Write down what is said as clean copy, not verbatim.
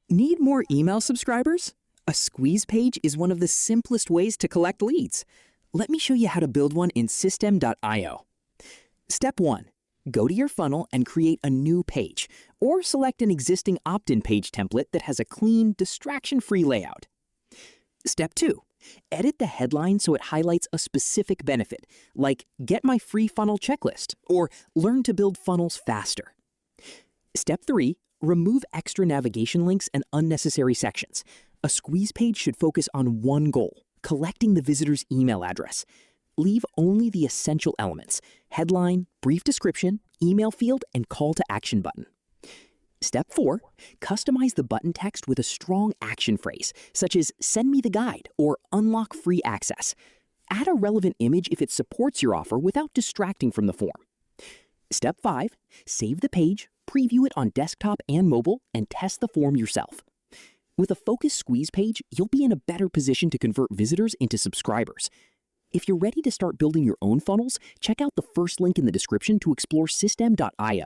Need more email subscribers? A squeeze page is one of the simplest ways to collect leads. Let me show you how to build one in System.io. Step 1. Go to your funnel and create a new page, or select an existing opt-in page template that has a clean, distraction-free layout. Step 2. Edit the headline so it highlights a specific benefit, like Get My Free Funnel Checklist or Learn to Build Funnels Faster. Step 3. Remove extra navigation links and unnecessary sections. A squeeze page should focus on one goal, collecting the visitor's email address. Leave only the essential elements: headline, brief description, email field, and call to action button. Step 4. Customize the button text with a strong action phrase, such as Send me the guide or Unlock free access. Add a relevant image if it supports your offer without distracting from the form. Step 5. Save the page, preview it on desktop and mobile, and test the form yourself. With a focused squeeze page, you'll be in a better position to convert visitors into subscribers. If you're ready to start building your own funnels, check out the first link in the description to explore System.io.